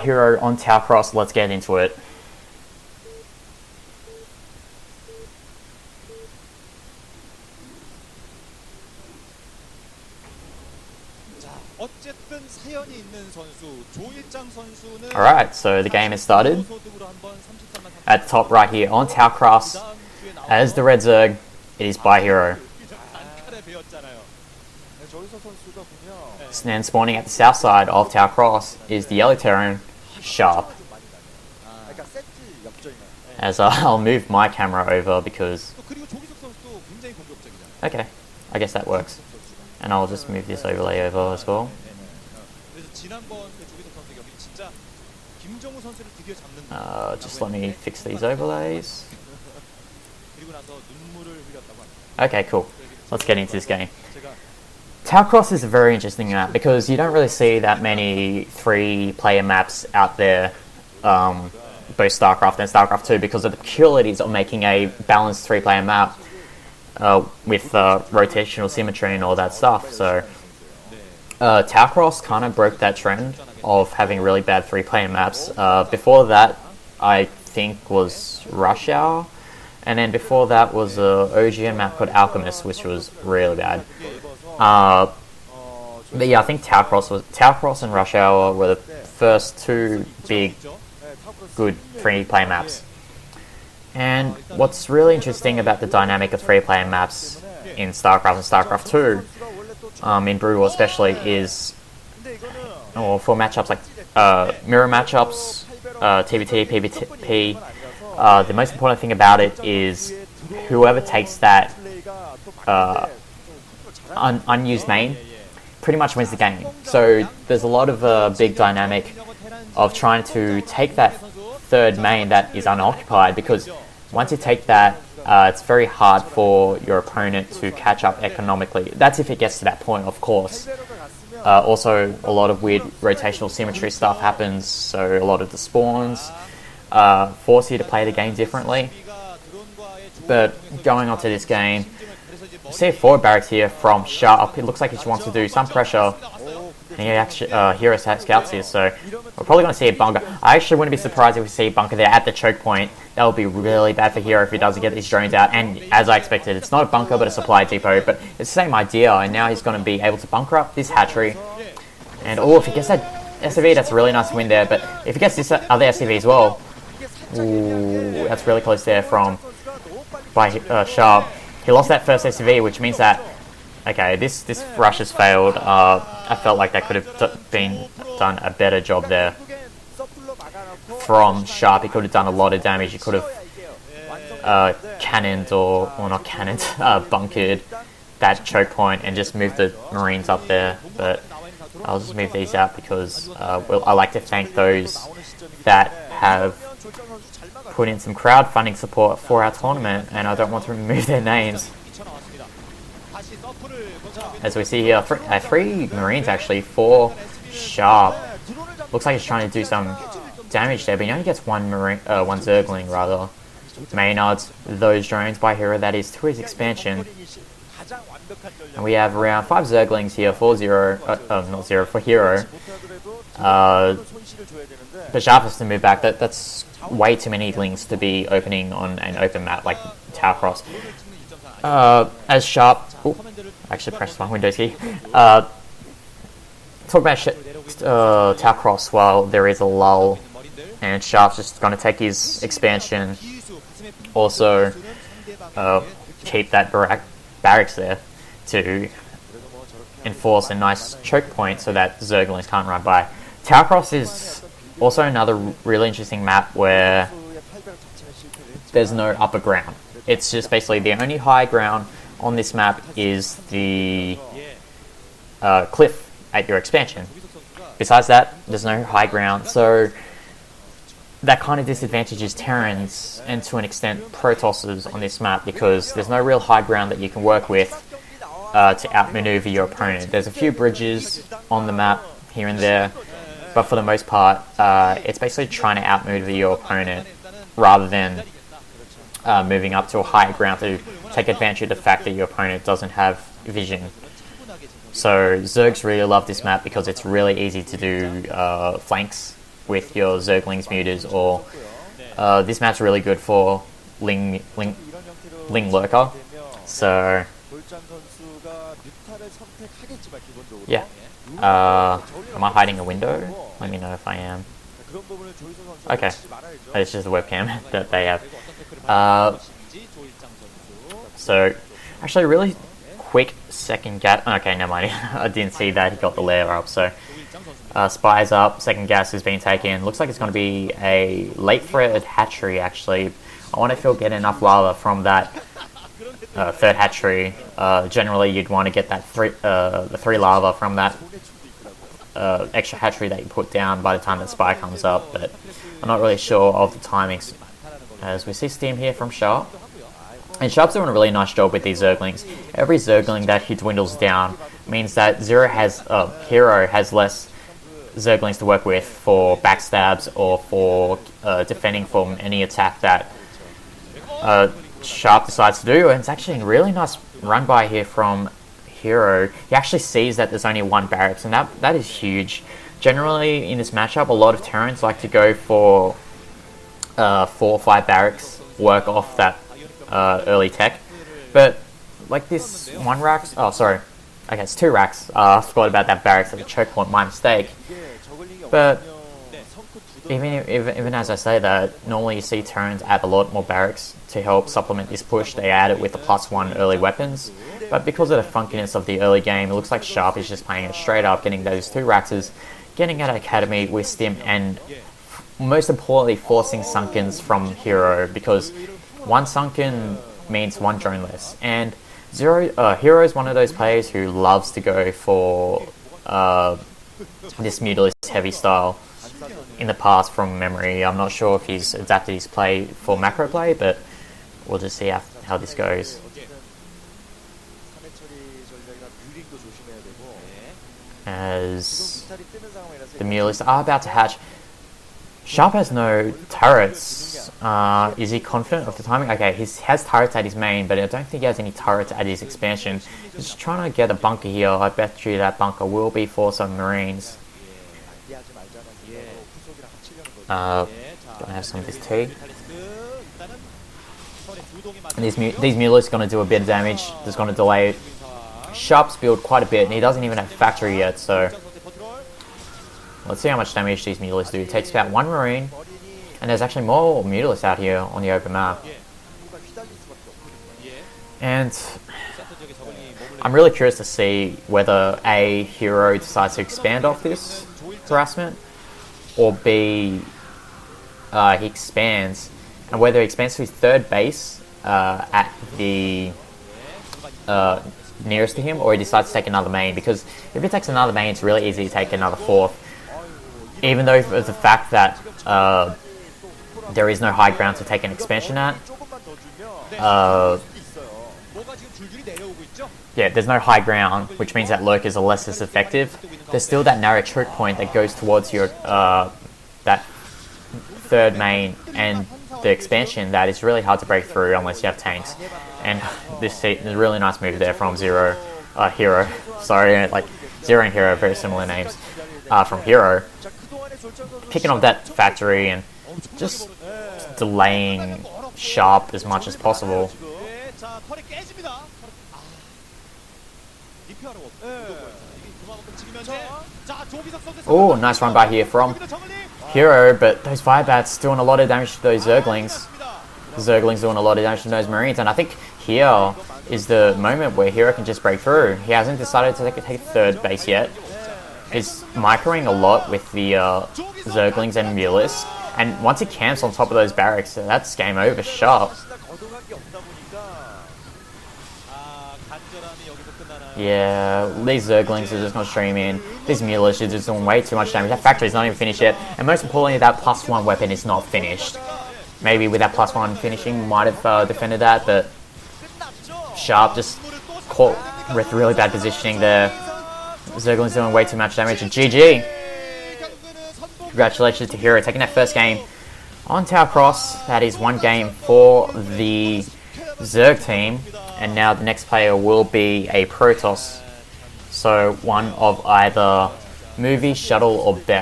by.hero on Taukross. Let's get into it. Alright, so the game has started. At the top right here on Taukross, as the red Zerg, it is by.hero. And then spawning at the south side of Taukross is the yellow Terran, Sharp. As I'll move my camera over because... Okay, I guess that works. And I'll just move this overlay over as well. Just let me fix these overlays. Okay, cool. Let's get into this game. Taukross is a very interesting map because you don't really see that many 3-player maps out there, both StarCraft and StarCraft 2, because of the peculiarities of making a balanced 3-player map with rotational symmetry and all that stuff. So Taukross kind of broke that trend of having really bad 3-player maps. Before that, I think was Rush Hour, and then before that was an OGN map called Alchemist, which was really bad. But yeah, I think Taukross and Rush Hour were the first 2 big, good 3-player maps. And what's really interesting about the dynamic of 3-player maps in StarCraft and StarCraft 2, in Brutal especially, is, or for matchups like mirror matchups, TVT, PvP, the most important thing about it is whoever takes that unused main pretty much wins the game. So there's a lot of big dynamic of trying to take that third main that is unoccupied, because once you take that, it's very hard for your opponent to catch up economically. That's if it gets to that point, of course. Also, a lot of weird rotational symmetry stuff happens, so a lot of the spawns force you to play the game differently. But going on to this game, you see a forward barracks here from Sharp. It looks like he wants to do some pressure. And he actually, Hero scouts here, so we're probably going to see a bunker. I actually wouldn't be surprised if we see a bunker there at the choke point. That would be really bad for Hero if he doesn't get these drones out. And as I expected, it's not a bunker but a supply depot. But it's the same idea, and now he's going to be able to bunker up this hatchery. And oh, if he gets that SCV, that's a really nice win there. But if he gets this other SCV as well, ooh, that's really close there from Sharp. He lost that first SCV, which means that, okay, this rush has failed. I felt like that could have been done a better job there from Sharp. He could have done a lot of damage. He could have cannoned or not cannoned, bunkered that choke point and just moved the Marines up there. But I'll just move these out because I like to thank those that have put in some crowdfunding support for our tournament, and I don't want to remove their names. As we see here, 3 Marines actually for Sharp. Looks like he's trying to do some damage there, but he only gets one Zergling rather. Maynards those drones by.hero, that is to his expansion. And we have around 5 Zerglings here for not 0, for Hero. But Sharp has to move back. That's way too many lings to be opening on an open map like Taukross. As Sharp... Ooh, I actually pressed my Windows key. Talk about Taukross while there is a lull. And Sharp's just going to take his expansion. Also, keep that barracks there to enforce a nice choke point so that Zerglings can't run by. Taukross is also another really interesting map where there's no upper ground. It's just basically the only high ground on this map is the cliff at your expansion. Besides that, there's no high ground, so that kind of disadvantages Terrans and to an extent Protosses on this map, because there's no real high ground that you can work with to outmaneuver your opponent. There's a few bridges on the map here and there, but for the most part, it's basically trying to outmaneuver your opponent rather than moving up to a higher ground to take advantage of the fact that your opponent doesn't have vision. So Zergs really love this map because it's really easy to do flanks with your Zerglings mutas, or this map's really good for Ling Lurker. So yeah, am I hiding a window? Let me know if I am. Okay, it's just a webcam that they have. So actually really quick second gas. Okay, never mind. I didn't see that he got the layer up. So spies up, second gas has been taken. Looks like it's going to be a late thread hatchery actually. I wonder if he'll get enough larva from that third hatchery. Generally you'd want to get that the 3 larva from that extra hatchery that you put down by the time the spy comes up, but I'm not really sure of the timings. As we see steam here from Sharp. And Sharp's doing a really nice job with these Zerglings. Every Zergling that he dwindles down means that Hero has less Zerglings to work with for backstabs or for defending from any attack that Sharp decides to do. And it's actually a really nice run by here from Hero. He actually sees that there's only 1 barracks, and that is huge. Generally in this matchup, a lot of Terrans like to go for 4 or 5 barracks, work off that early tech, but like this 1 rack, oh sorry, okay, it's 2 racks. I forgot about that barracks at the choke point, my mistake. But even as I say that, normally you see Terrans add a lot more barracks to help supplement this push. They add it with the +1 early weapons, but because of the funkiness of the early game, it looks like Sharp is just playing it straight up, getting those 2 racks, getting at Academy with Stim, and most importantly forcing Sunkens from Hero, because 1 Sunken means 1 drone less. And Hero is one of those players who loves to go for this Mutalist heavy style in the past from memory. I'm not sure if he's adapted his play for macro play, but we'll just see how this goes. As the Mutalists are about to hatch, Sharp has no turrets. Is he confident of the timing? Okay, he has turrets at his main, but I don't think he has any turrets at his expansion. He's just trying to get a bunker here. I bet you that bunker will be for some Marines. Gonna have some of this tea. And these Mutalists gonna do a bit of damage. Just gonna delay Sharp's build quite a bit, and he doesn't even have factory yet, so let's see how much damage these Mutalists do. It takes about 1 Marine, and there's actually more Mutalists out here on the open map. And I'm really curious to see whether A, Hero decides to expand off this harassment, or B, he expands, and whether he expands to his 3rd base at the nearest to him, or he decides to take another main, because if he takes another main, it's really easy to take another 4th. Even though the fact that there is no high ground to take an expansion at, yeah, there's no high ground, which means that lurkers are less as effective. There's still that narrow choke point that goes towards your that 3rd main and the expansion that is really hard to break through unless you have tanks. And this is a really nice move there from Hero. Sorry, like Zero and Hero, very similar names from Hero. Picking up that factory and just delaying Sharp as much as possible. Oh, nice run by here from Hero, but those Firebats doing a lot of damage to those Zerglings. Zerglings doing a lot of damage to those Marines, and I think here is the moment where Hero can just break through. He hasn't decided to take 3rd base yet. He's microing a lot with the Zerglings and Mutalists, and once he camps on top of those barracks, that's game over. Sharp. Yeah, these Zerglings are just going to stream in. These Mutalists are just doing way too much damage. That factory's not even finished yet, and most importantly, that +1 weapon is not finished. Maybe with that +1 finishing, might have defended that, but Sharp just caught with really bad positioning there. Zergling's doing way too much damage, and GG! Congratulations to Hero taking that first game on Taukross. That is 1 game for the Zerg team, and now the next player will be a Protoss. So one of either Movie, Shuttle, or Bet.